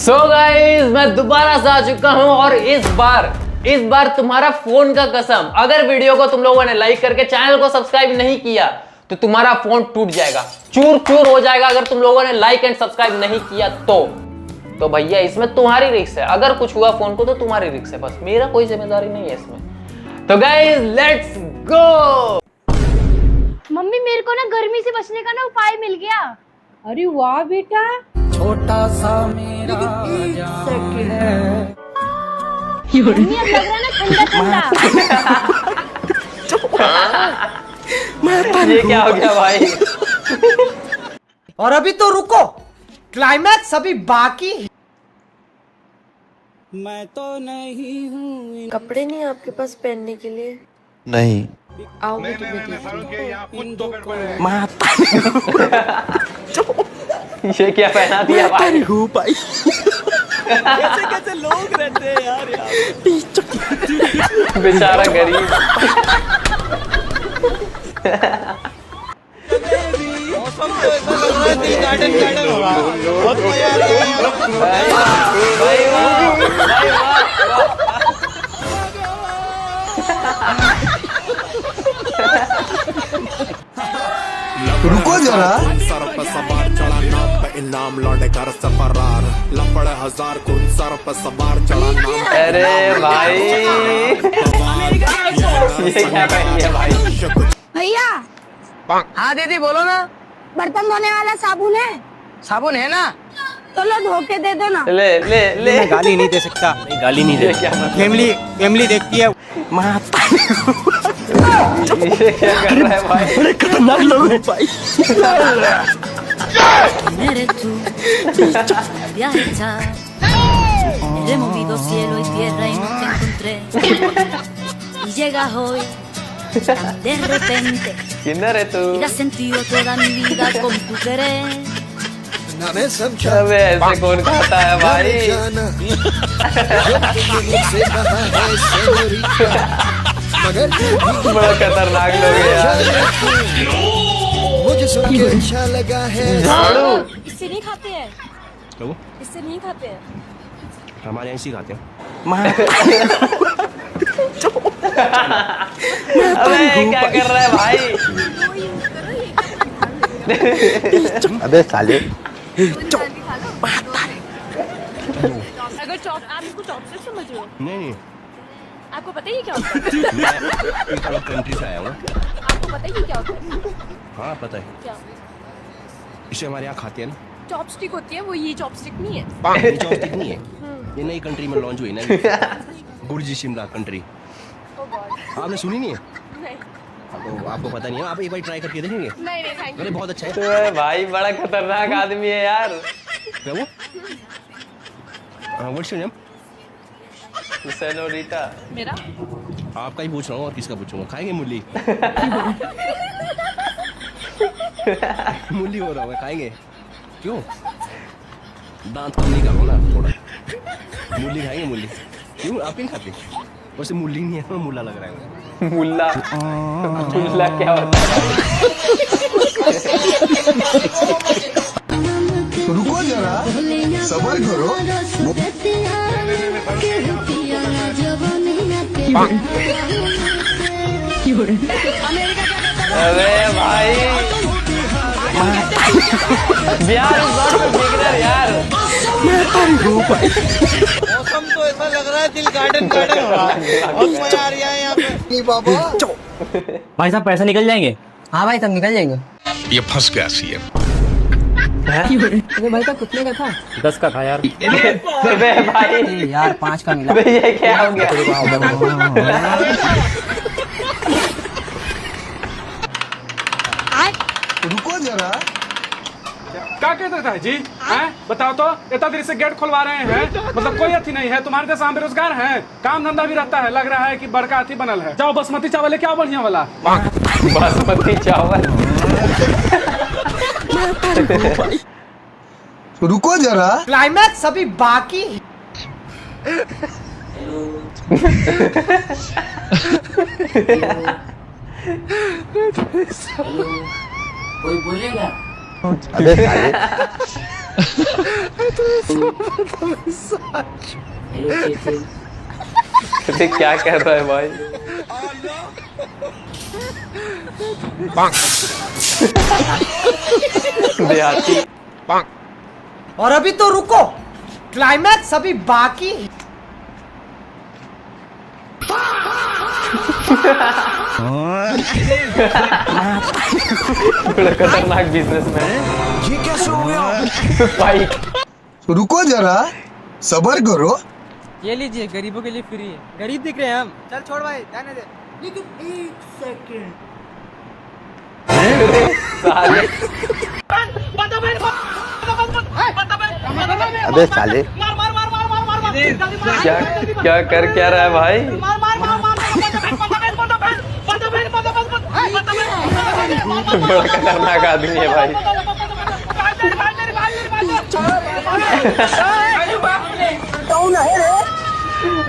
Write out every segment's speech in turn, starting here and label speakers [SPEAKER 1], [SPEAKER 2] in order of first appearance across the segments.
[SPEAKER 1] So guys मैं दोबारा से आ चुका हूं और इस बार तुम्हारा फोन का कसम, अगर वीडियो को तुम लोगों ने लाइक करके चैनल को सब्सक्राइब नहीं किया तो तुम्हारा फोन टूट जाएगा, चूर चूर हो जाएगा अगर तुम लोगों ने लाइक एंड सब्सक्राइब नहीं किया तो भैया इसमें तुम्हारी रिस्क है। अगर कुछ हुआ फोन को तो तुम्हारी रिस्क है, बस मेरा कोई जिम्मेदारी नहीं है इसमें। तो गाइस लेट्स गो।
[SPEAKER 2] मम्मी मेरे को ना गर्मी से बचने का ना उपाय मिल गया।
[SPEAKER 3] अरे वाह बेटा,
[SPEAKER 4] छोटा सा मेरा जान है।
[SPEAKER 2] मम्मी अब लग रहा है ना ठंडा ठंडा।
[SPEAKER 1] ये क्या हो गया भाई?
[SPEAKER 4] और अभी तो रुको, क्लाइमैक्स अभी बाकी। मैं तो नहीं हूँ।
[SPEAKER 5] कपड़े नहीं आपके पास पहनने के लिए?
[SPEAKER 6] नहीं।
[SPEAKER 5] आओ मैं तुम्हें
[SPEAKER 1] ये क्या पहना दिया भाई?
[SPEAKER 4] भाई कैसे कैसे लोग रहते हैं यार
[SPEAKER 1] बेचारा गरीब।
[SPEAKER 4] मौसम तो ऐसा लग रहा है दिल गार्डन गार्डन हो रहा है। बहुत मजा आ रहा है।
[SPEAKER 1] भाई वाह।
[SPEAKER 6] रुको जरा।
[SPEAKER 7] सर पर सवार चढ़ा नाम पे इनाम लौटे घर से फरार लपड़े हजार कुन सर पर सवार चढ़ा नाम पे
[SPEAKER 1] अरे भाई ये क्या पहन लिया भाई?
[SPEAKER 3] भैया।
[SPEAKER 4] हाँ दीदी बोलो ना।
[SPEAKER 3] बर्तन धोने वाला साबुन है?
[SPEAKER 4] साबुन है ना?
[SPEAKER 3] तो लो धो के दे दो ना।
[SPEAKER 1] ले ले ले।
[SPEAKER 8] मैं गाली नहीं दे सकता, मैं गाली नहीं दे
[SPEAKER 1] क्या मतलब?
[SPEAKER 8] फैमिली देखती है।
[SPEAKER 1] ये क्या कर रहा है भाई?
[SPEAKER 8] बड़े खतरनाक लोग हैं भाई।
[SPEAKER 9] Eres tú, viajar, he removido cielo y tierra y no te encontré. Y llegas hoy, tan de repente,
[SPEAKER 1] किधर है तू?
[SPEAKER 9] y has sentido toda mi vida con tu querer.
[SPEAKER 1] अबे ऐसे कौन खाता है भाई? बड़ा खतरनाक लोग है यार।
[SPEAKER 6] मुझे सुन के अच्छा लगा है।
[SPEAKER 1] झाड़ू।
[SPEAKER 2] इससे नहीं खाते हैं,
[SPEAKER 8] तो
[SPEAKER 2] इससे नहीं खाते हैं।
[SPEAKER 8] हमारे यहाँ इसी खाते हैं।
[SPEAKER 1] अबे क्या कर रहा है भाई?
[SPEAKER 6] अबे साले।
[SPEAKER 2] अगर चॉप आप इसको चॉपस्टिक समझ रहे हो?
[SPEAKER 8] नहीं,
[SPEAKER 2] आपको पता है ये क्या होता है?
[SPEAKER 8] मैं एक अलग कंट्री से आया हूँ।
[SPEAKER 2] आपको पता है ये क्या होता है?
[SPEAKER 8] हाँ पता है,
[SPEAKER 2] क्या
[SPEAKER 8] इसे हमारे यहाँ खाते हैं ना।
[SPEAKER 2] चॉपस्टिक होती है वो, ये चॉपस्टिक नहीं है।
[SPEAKER 8] ये चॉपस्टिक नहीं है, ये नई कंट्री में लॉन्च हुई ना, बुर्ज शिमला कंट्री।
[SPEAKER 2] Oh God,
[SPEAKER 8] आपने सुनी नहीं है?
[SPEAKER 2] नहीं
[SPEAKER 8] तो आपको पता नहीं है, आप एक बार ट्राई करके देखेंगे।
[SPEAKER 2] नहीं नहीं थैंक
[SPEAKER 8] अरे बहुत अच्छा है।
[SPEAKER 1] तो भाई बड़ा खतरनाक आदमी है यार।
[SPEAKER 8] क्या वो? What's your name?
[SPEAKER 1] Senorita.
[SPEAKER 2] You. मेरा
[SPEAKER 8] आपका ही पूछ रहा हूँ, और किसका पूछूंगा? खाएंगे मूली? मूली हो रहा है, खाएंगे? क्यों? दांत कम नहीं करो ना थोड़ा। मूली खाएंगे? मूली क्यों? आप नहीं खाते? वैसे मूली नहीं है, मुल्ला लग रहा है।
[SPEAKER 1] मुल्ला। मुल्ला क्या होता है?
[SPEAKER 6] रुको जरा, सबर करो।
[SPEAKER 1] अरे भाई बिहार इस बार में बिगड़र यार।
[SPEAKER 4] मौसम तो ऐसा लग रहा है दिल गार्डन गार्डन हो रहा है। बहुत मजा आ रहा है यहाँ पे।
[SPEAKER 6] बाबा
[SPEAKER 8] भाई साहब पैसे निकल जाएंगे?
[SPEAKER 4] हाँ भाई सब निकल जाएंगे।
[SPEAKER 7] ये फंस गया सीएम।
[SPEAKER 4] अरे भाई साहब कितने का था?
[SPEAKER 8] 10 का था यार।
[SPEAKER 1] अबे भाई
[SPEAKER 4] यार 5 का मिला।
[SPEAKER 1] अबे ये क्या हो गया?
[SPEAKER 6] रुको जरा।
[SPEAKER 10] क्या कहते थे जी? हैं बताओ तो, इतना देर से गेट खुलवा रहे हैं, मतलब कोई अथी नहीं है तुम्हारे जैसा? हम बेरोजगार हैं, काम धंधा भी रहता है, लग रहा है कि बड़का अथी बनल है। जाओ बासमती चावल लेके आओ बढ़िया वाला।
[SPEAKER 1] बासमती चावल।
[SPEAKER 6] रुको जरा,
[SPEAKER 4] क्लाइमैक्स अभी बाकी।
[SPEAKER 6] अबे साले
[SPEAKER 1] अरे क्या कर रहा है भाई? देहाती।
[SPEAKER 4] और अभी तो रुको, क्लाइमैक्स अभी बाकी।
[SPEAKER 1] बड़ा खतरनाक बिजनेसमैन।
[SPEAKER 6] ये कैसे हो गया?
[SPEAKER 1] भाई
[SPEAKER 6] रुको जरा, सबर करो।
[SPEAKER 4] ये लीजिए, गरीबों के लिए फ्री है। गरीब दिख रहे हैं हम। चल छोड़ भाई, जाने दे। लेकिन एक सेकंड।
[SPEAKER 1] साले।
[SPEAKER 6] अबे साले,
[SPEAKER 1] क्या क्या कर क्या रहा है भाई? बड़ा खतरनाक आदमी है भाई।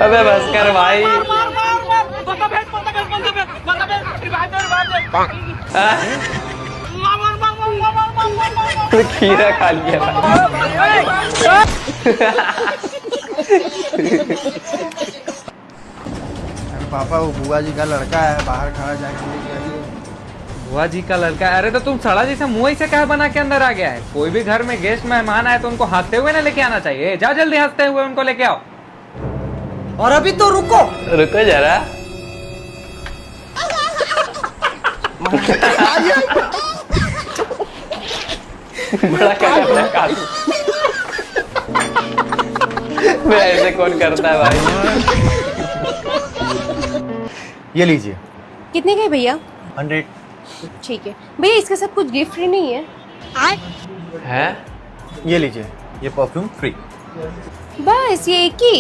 [SPEAKER 1] अबे बस कर भाई। खीरा खा लिया
[SPEAKER 6] पापा वो बुआ जी का लड़का है, बाहर खड़ा जाके लेके आइए।
[SPEAKER 11] बुआ जी का लड़का है? अरे तो तुम सड़ा जैसे मुंह से क्या बना के अंदर आ गया है? कोई भी घर में गेस्ट मेहमान आए तो उनको हंसते हुए ना लेके आना चाहिए। जाओ जल्दी हंसते हुए उनको लेके आओ।
[SPEAKER 4] और अभी तो रुको,
[SPEAKER 1] रुको जरा। बड़ा खतरनाक आदमी। ऐसे कौन करता है भाई?
[SPEAKER 6] ये लीजिए।
[SPEAKER 3] कितने के भैया?
[SPEAKER 6] 100।
[SPEAKER 3] ठीक है भैया, इसके साथ कुछ गिफ्ट फ्री नहीं है?
[SPEAKER 1] है?
[SPEAKER 6] ये लीजिए, ये परफ्यूम फ्री।
[SPEAKER 3] बस ये एक ही?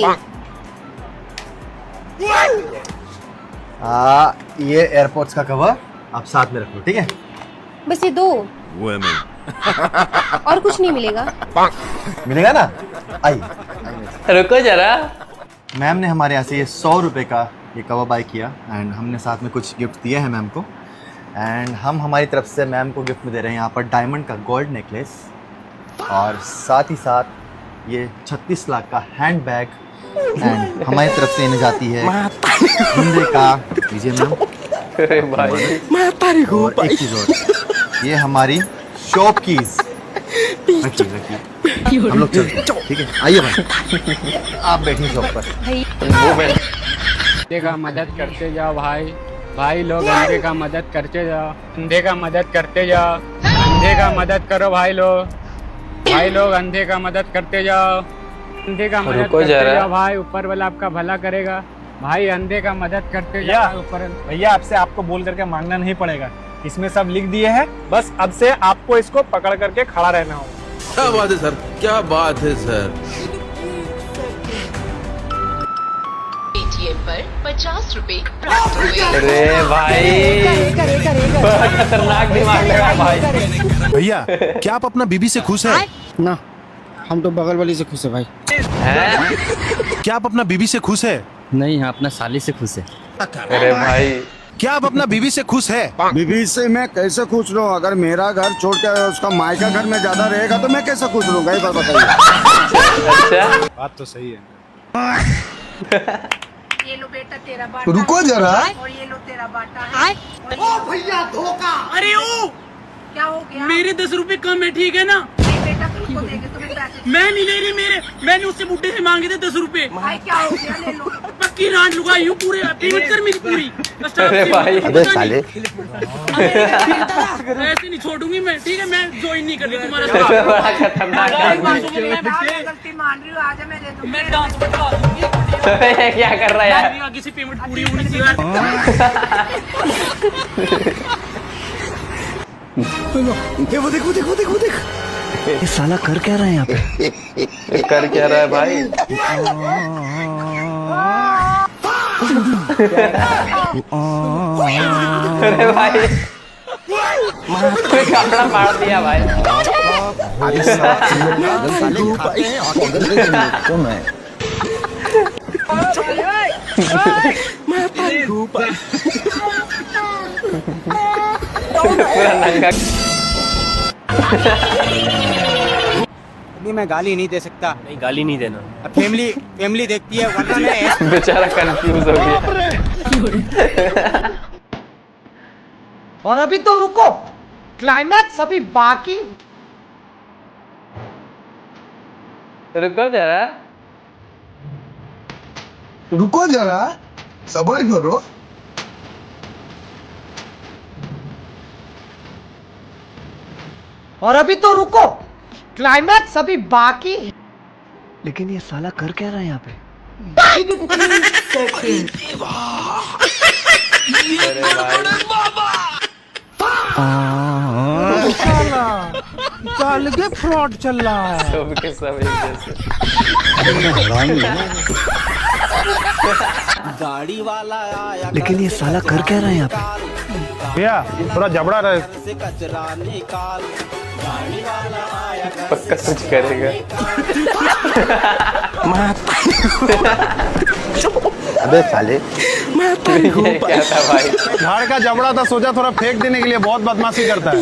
[SPEAKER 6] ये एयरपोर्ट्स का कवर आप साथ में रख लो, ठीक है?
[SPEAKER 3] बस ये दो? और कुछ नहीं मिलेगा?
[SPEAKER 6] मिलेगा ना, आइए।
[SPEAKER 1] रुको जरा।
[SPEAKER 6] मैम ने हमारे यहाँ से ये 100 रुपये का ये कवर बाय किया एंड हमने साथ में कुछ गिफ्ट दिए हैं मैम को। एंड हम हमारी तरफ से मैम को गिफ्ट में दे रहे हैं यहाँ पर डायमंड का गोल्ड नेकलेस और साथ ही साथ ये 36 लाख का हैंड बैग। एंड हमारी तरफ से इन्हें जाती है हिंदी का, लीजिए मैम।
[SPEAKER 1] अरे भाई
[SPEAKER 6] और एक चीज़ और, ये हमारी शॉप कीज। रखिए रखिए, हम लोग चलते हैं, ठीक है? आइए भाई, आप बैठिए शॉप पर।
[SPEAKER 10] अंधे का मदद करते जाओ भाई। भाई लोग अंधे का मदद करते जाओ। अंधे का मदद करते जाओ। अंधे का मदद करो भाई लोग। भाई लोग अंधे का मदद करते जाओ। अंधे का मदद करते जाओ भाई, ऊपर वाला आपका भला करेगा। भाई अंधे का मदद करते जाओ ऊपर।
[SPEAKER 12] भैया आपसे आपको बोल करके मांगना नहीं पड़ेगा, इसमें सब लिख दिए हैं। बस अब से आपको इसको पकड़ करके खड़ा रहना होगा।
[SPEAKER 7] क्या बात है सर, क्या बात है सर।
[SPEAKER 9] पेटीएम पर 50 रुपए प्राप्त हुए।
[SPEAKER 1] अरे भाई बड़ा खतरनाक दिमाग लगा भाई।
[SPEAKER 7] भैया क्या आप अपना बीबी से खुश हैं?
[SPEAKER 12] ना, हम तो बगल वाली से खुश है भाई।
[SPEAKER 1] हैं?
[SPEAKER 7] क्या आप अपना बीबी से खुश है?
[SPEAKER 11] नहीं, यहाँ अपना साली से खुश है।
[SPEAKER 1] अरे भाई
[SPEAKER 7] क्या आप अपना बीबी से खुश है?
[SPEAKER 6] बीबी से मैं कैसे खुश रहूं? अगर मेरा घर छोड़ के उसका मायका घर में ज्यादा रहेगा तो मैं कैसे खुश रहूंगा, ये बात बताइए।
[SPEAKER 1] अच्छा
[SPEAKER 12] बात तो सही है।
[SPEAKER 3] ये लो बेटा तेरा बाटा।
[SPEAKER 6] रुको जरा।
[SPEAKER 3] और ये लो तेरा बाटा है। ओ भैया धोखा।
[SPEAKER 10] अरे ओ
[SPEAKER 3] क्या हो गया?
[SPEAKER 10] मेरे 10 रुपए कम है, ठीक है ना?
[SPEAKER 3] नहीं बेटा, तुमको देंगे, तुम्हें पैसे।
[SPEAKER 10] मैं नहीं ले रही, मैंने उससे बुड्ढे से मांगे थे 10 रुपए।
[SPEAKER 3] भाई क्या हो गया, ले लो।
[SPEAKER 10] पक्की रांड लुगाई हूँ, पूरे पेमेंट कर मेरी पूरी।
[SPEAKER 1] अरे भाई
[SPEAKER 6] अबे साले,
[SPEAKER 10] ऐसे नहीं छोड़ूंगी मैं, ठीक है? मैं ज्वाइन नहीं कर रही तुम्हारा साथ।
[SPEAKER 1] बड़ा खतरनाक आदमी।
[SPEAKER 3] गलती मान रही हूँ, आजा मैं दे दूंगी।
[SPEAKER 10] मैं डांस बता दूंगी।
[SPEAKER 1] ये क्या कर रहा है यार?
[SPEAKER 10] आगे से पेमेंट पूरी होनी चाहिए।
[SPEAKER 6] वो देखो देखो देखो देख,
[SPEAKER 11] ये साला कर क्या रहा है यहाँ पे?
[SPEAKER 1] कर क्या रहा है भाई? अरे भाई कोई कपड़ा फाड़ दिया भाई। पूरा नंगा।
[SPEAKER 4] नहीं मैं गाली नहीं दे सकता।
[SPEAKER 8] नहीं गाली नहीं देना।
[SPEAKER 4] फैमिली देखती है वरना मैं
[SPEAKER 1] बेचारा कंफ्यूज हो गया।
[SPEAKER 3] और अभी तो रुको, क्लाइमैक्स अभी बाकी।
[SPEAKER 1] रुको जरा,
[SPEAKER 13] रुको जरा, सब्र करो।
[SPEAKER 3] और अभी तो रुको, क्लाइमैक्स अभी बाकी।
[SPEAKER 13] लेकिन ये साला कर क्या रहा है यहाँ पे?
[SPEAKER 3] साल के फ्रॉड चल रहा है।
[SPEAKER 1] सबके सब एक जैसे।
[SPEAKER 4] गाड़ी वाला आया।
[SPEAKER 13] लेकिन ये साला कर क्या रहा है यहाँ पे?
[SPEAKER 12] भैया थोड़ा जबड़ा रहे।
[SPEAKER 4] से कचरा निकाल। गाड़ी वाला आया।
[SPEAKER 1] पक्का कुछ करेगा।
[SPEAKER 6] अबे साले,
[SPEAKER 1] ये क्या था भाई?
[SPEAKER 12] झाड़ का जबड़ा था, सोचा थोड़ा फेंक देने के लिए। बहुत बदमाशी करता है।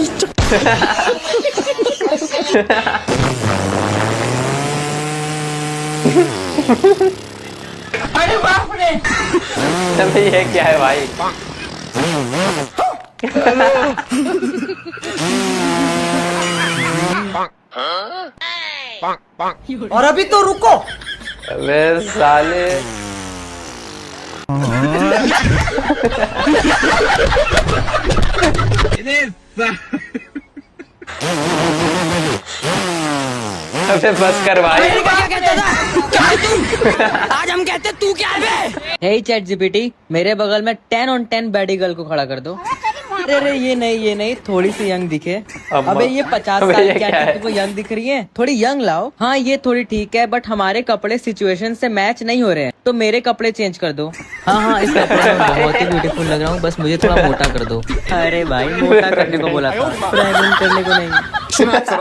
[SPEAKER 3] अरे बाप रे,
[SPEAKER 1] अबे ये क्या है भाई?
[SPEAKER 3] और अभी तो रुको।
[SPEAKER 1] अबे साले, अबे बस कर भाई।
[SPEAKER 9] क्या कहता था? क्या है तू? आज हम कहते तू क्या है? हे चैट जीपीटी, मेरे बगल में 10 on 10 बैडी गर्ल को खड़ा कर दो। अरे ये नहीं थोड़ी सी यंग दिखे। अबे ये 50
[SPEAKER 1] अबे
[SPEAKER 9] साल
[SPEAKER 1] ये
[SPEAKER 9] की
[SPEAKER 1] क्या है?
[SPEAKER 9] आंटी को यंग दिख रही है, थोड़ी यंग लाओ। हाँ ये थोड़ी ठीक है, बट हमारे कपड़े सिचुएशन से मैच नहीं हो रहे हैं, तो मेरे कपड़े चेंज कर दो। हाँ इस कपड़े में बहुत ही ब्यूटीफुल लग रहा हूँ, बस मुझे थोड़ा मोटा कर दो। अरे भाई मोटा करने को बोला था, प्रेग्नेंट करने को नहीं।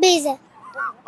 [SPEAKER 2] 20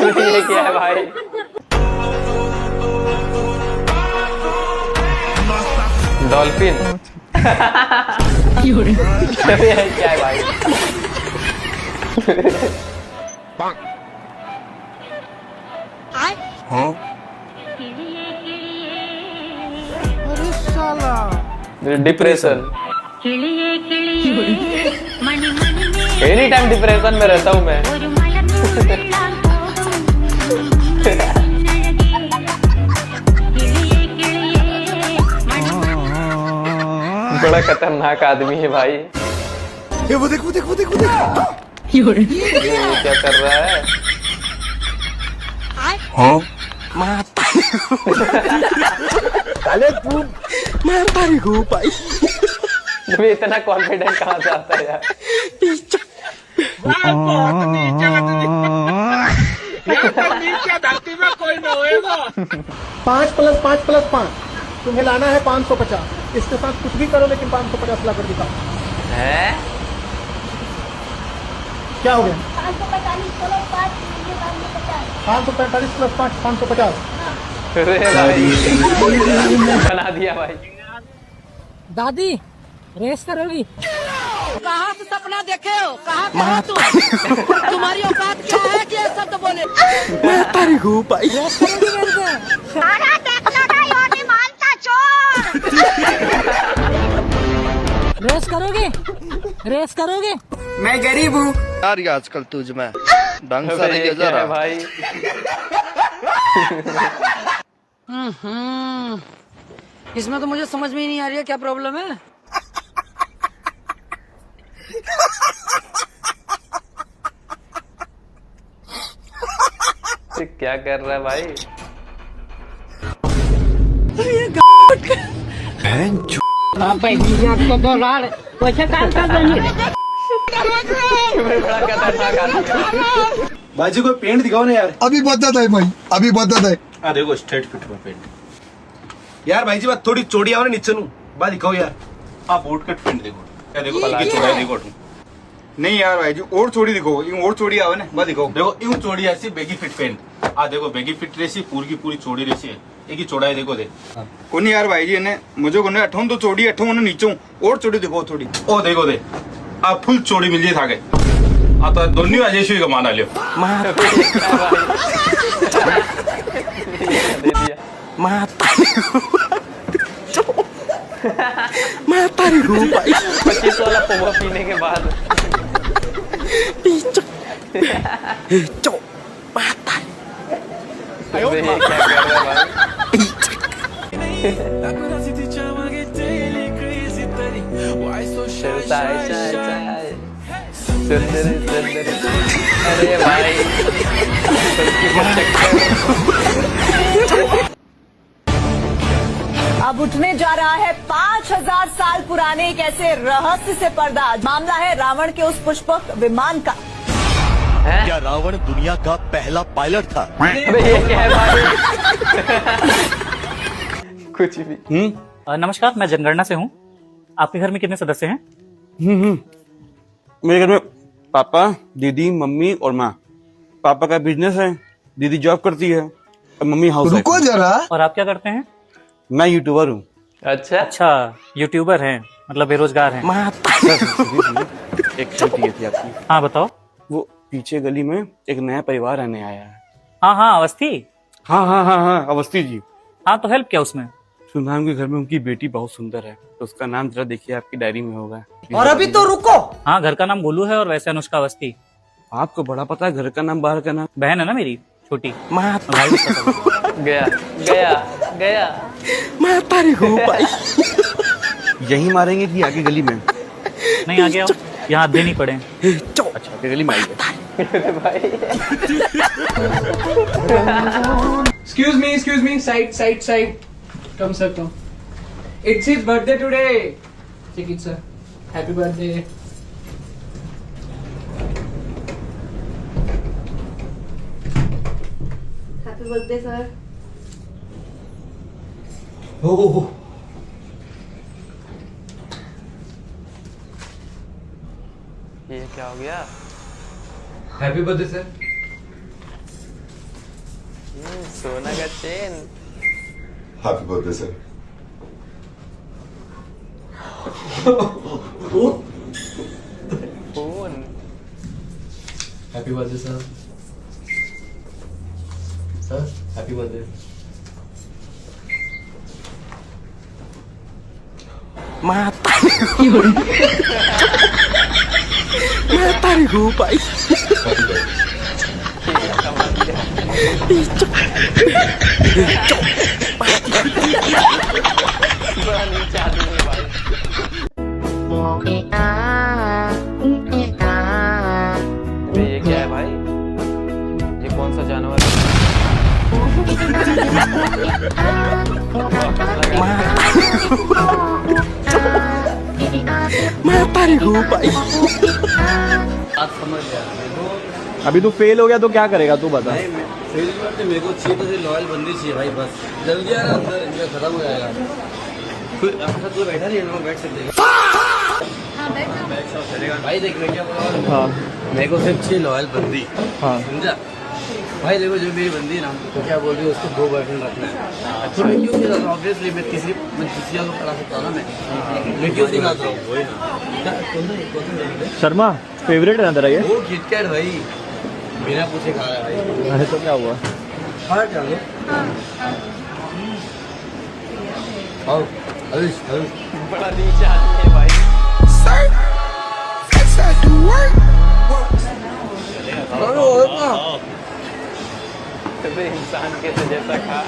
[SPEAKER 2] अरे
[SPEAKER 1] ये क्या है भाई? डॉल्फिन। ये क्या है भाई?
[SPEAKER 13] हाँ?
[SPEAKER 3] अरे साला,
[SPEAKER 1] डिप्रेशन। एनी टाइम डिप्रेशन में रहता हूँ मैं। बड़ा खतरनाक आदमी है भाई।
[SPEAKER 13] ये वो देख वो देख वो देख वो देख।
[SPEAKER 1] ये क्या कर रहा है?
[SPEAKER 13] हाँ?
[SPEAKER 12] साले तू
[SPEAKER 13] मैं भाई को भाई।
[SPEAKER 1] तुम्हें इतना कॉन्फिडेंट कहाँ से आता है यार?
[SPEAKER 3] 5+5+5 तुम्हें लाना है 550। इसके साथ कुछ भी करो लेकिन 550 ला कर दिखाओ।
[SPEAKER 1] हैं?
[SPEAKER 3] क्या हो गया?
[SPEAKER 2] 545
[SPEAKER 3] 545 + 5 550।
[SPEAKER 1] अरे भाई बना दिया भाई।
[SPEAKER 3] दादी रेस करोगी?
[SPEAKER 9] कहाँ से सपना देखे हो? कहाँ पे हो तुम? तुम्हारी औकात क्या है कि ये शब्द बोले?
[SPEAKER 13] मैं तारी को भाई।
[SPEAKER 3] रेस करोगी मेरे से?
[SPEAKER 2] सारा देखना नहीं होने मानता चोर।
[SPEAKER 3] रेस करोगे? रेस करोगे?
[SPEAKER 4] मैं गरीब हूँ
[SPEAKER 13] यार ये आजकल तुझ में ढंग से
[SPEAKER 1] अबे
[SPEAKER 13] नहीं
[SPEAKER 1] ये क्या
[SPEAKER 13] जरा
[SPEAKER 1] है भाई?
[SPEAKER 9] इसमें तो मुझे समझ में ही नहीं आ रही है क्या प्रॉब्लम है।
[SPEAKER 1] क्या कर रहा है भाई? बड़ा खतरनाक आदमी।
[SPEAKER 4] बाजी को पेंट दिखाओ ना यार।
[SPEAKER 13] अभी बताता है भाई, अभी बताता है।
[SPEAKER 4] आ देखो स्ट्रेट फिट में पेंट। यार भाई जी बात थोड़ी चौड़ी आओ ना नीचे नू। बा दिखाओ यार। आप बूट कट पेंट देखो। क्या देखो ये चौड़ाई देखो। नहीं यार भाई जी और चौड़ी दिखो। यूं और चौड़ी आवे ना। बा दिखाओ। देखो यूं चौड़ी ऐसी बेगी फिट पेंट। आ देखो बेगी फिट रेसी पूरी की पूरी चौड़ी रेसी है। एक ही चौड़ा है देखो दे कोनी यार भाई जी ने मुझे कोने अठों तो चौड़ी अठों ने नीचों और चौड़ी देखो थोड़ी ओ देखो दे आप फुल चौड़ी मिल जाए थाके आता दोनों अजय का माना लियो
[SPEAKER 13] मैं तारी हूँ भाई
[SPEAKER 1] 25 वाला पोहा पीने के बाद क्या कर रहा है अरे भाई
[SPEAKER 14] अब उठने जा रहा है 5000 साल पुराने एक ऐसे रहस्य से पर्दा। मामला है रावण के उस पुष्पक विमान का।
[SPEAKER 6] क्या रावण दुनिया का पहला पायलट था?
[SPEAKER 1] अबे ये क्या है भाई? कुछ भी।
[SPEAKER 12] नमस्कार, मैं जनगणना से हूँ। आपके घर में कितने सदस्य हैं?
[SPEAKER 4] मेरे घर में पापा, दीदी, मम्मी और माँ। पापा का बिजनेस है, दीदी जॉब करती है और मम्मी हाउस वाइफ।
[SPEAKER 13] रुको जरा।
[SPEAKER 12] और आप क्या करते हैं?
[SPEAKER 4] मैं यूट्यूबर हूँ।
[SPEAKER 12] अच्छा, यूट्यूबर हैं, मतलब बेरोजगार हैं।
[SPEAKER 4] एक चाहिए थी आपकी।
[SPEAKER 12] हाँ बताओ।
[SPEAKER 4] वो पीछे गली में एक नया परिवार रहने आया है।
[SPEAKER 12] हाँ, अवस्थी।
[SPEAKER 4] हाँ, अवस्थी जी।
[SPEAKER 12] हाँ, तो हेल्प क्या उसमें?
[SPEAKER 4] सुना के घर में उनकी बेटी बहुत सुंदर है, तो उसका नाम जरा देखिए आपकी डायरी में होगा।
[SPEAKER 14] और अभी तो रुको।
[SPEAKER 12] हाँ, घर का नाम गोलू है और वैसे अनुष्का अवस्थी।
[SPEAKER 4] आपको बड़ा पता है घर का नाम, बाहर का नाम?
[SPEAKER 12] बहन है ना मेरी छोटी।
[SPEAKER 1] गया
[SPEAKER 13] मैं तारी हूँ भाई।
[SPEAKER 4] यही मारेंगे कि आगे गली में?
[SPEAKER 12] नहीं, आगे आओ, यहाँ हाथ नहीं पड़े।
[SPEAKER 4] अच्छा, आगे गली में आइए।
[SPEAKER 10] Excuse me, side. Come sir, come. It's his birthday today. Take it sir. Happy birthday.
[SPEAKER 5] Happy birthday sir.
[SPEAKER 1] ये क्या हो गया?
[SPEAKER 11] Happy birthday sir.
[SPEAKER 1] सोना का chain.
[SPEAKER 15] Happy birthday sir.
[SPEAKER 1] Phone.
[SPEAKER 11] Happy birthday sir. Sir happy birthday.
[SPEAKER 13] मैं तारी हूँ भाई।
[SPEAKER 1] ये क्या है भाई? ये कौन सा जानवर है?
[SPEAKER 13] मैं तारी हूँ भाई।
[SPEAKER 12] अभी तू फेल हो गया तो क्या करेगा तू बता?
[SPEAKER 8] मेरे को चाहिए तो लॉयल बंदी चाहिए भाई, बस जल्दी आ रहा अंदर, इनका खत्म हो जाएगा। कोई आपके साथ कोई बैठा नहीं है, बैठ सकते हैं भाई। देख मैं क्या बोल रहा हूँ, मेरे को सिर्फ चाहिए लॉयल बंदी। समझा भाई? देखो जो मेरी बंदी ना, तो क्या बोल रही है, उसको 2 बॉयफ्रेंड रखना है। तो मैं क्यों नहीं रहा? ऑब्वियसली मैं तीसरी को करा सकता हूँ ना। मैं क्यों दिखाता हूँ?
[SPEAKER 12] शर्मा फेवरेट है ना तेरा ये?
[SPEAKER 8] वो किटकैट भाई, बिना पूछे खा रहा है भाई।
[SPEAKER 12] अरे तो क्या हुआ?
[SPEAKER 8] हाँ चलो।
[SPEAKER 1] बड़ा नीचे आदमी है भाई। इंसान के जैसा खा।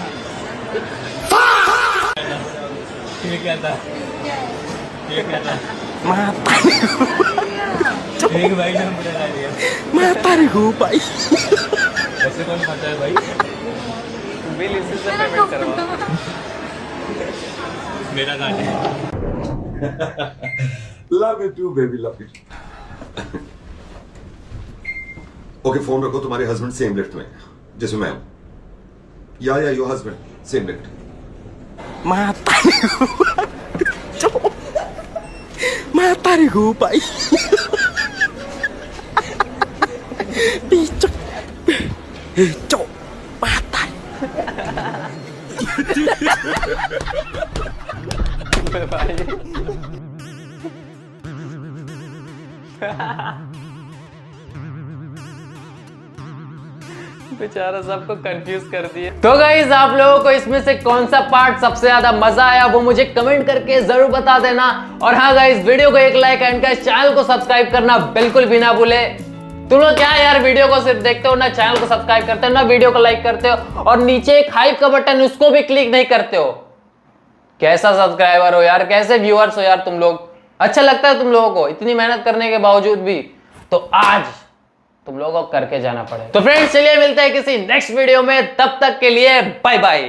[SPEAKER 11] ये क्या था? एक भाई ने मुझे ला दिया।
[SPEAKER 13] मैं तारी हूँ भाई।
[SPEAKER 11] ऐसे कौन खाता है भाई?
[SPEAKER 1] बिल इसी से पेमेंट करवा।
[SPEAKER 11] मेरा गाने।
[SPEAKER 15] Love you too baby, love you. Okay, phone रखो। तुम्हारे हस्बैंड सेम लिफ्ट में जिसमें मैं हूं। या योर हस्बैंड सेम लिफ्ट।
[SPEAKER 13] मैं तारी हूँ भाई।
[SPEAKER 1] बेचारा सबको कंफ्यूज कर दिए। तो गाइस आप लोगों को इसमें से कौन सा पार्ट सबसे ज्यादा मजा आया वो मुझे कमेंट करके जरूर बता देना। और हाँ गाइस, वीडियो को एक लाइक एंड गाइस चैनल को सब्सक्राइब करना बिल्कुल भी ना भूले। तुम लोग क्या यार वीडियो को सिर्फ देखते हो ना, चैनल को सब्सक्राइब करते हो ना, वीडियो को लाइक करते हो और नीचे एक हाइप का बटन उसको भी क्लिक नहीं करते हो। कैसा सब्सक्राइबर हो यार, कैसे व्यूअर्स हो यार तुम लोग। अच्छा लगता है तुम लोगों को इतनी मेहनत करने के बावजूद भी। तो आज तुम लोगों को करके जाना पड़ेगा। तो फ्रेंड्स चलिए मिलते हैं किसी नेक्स्ट वीडियो में, तब तक के लिए बाय बाय।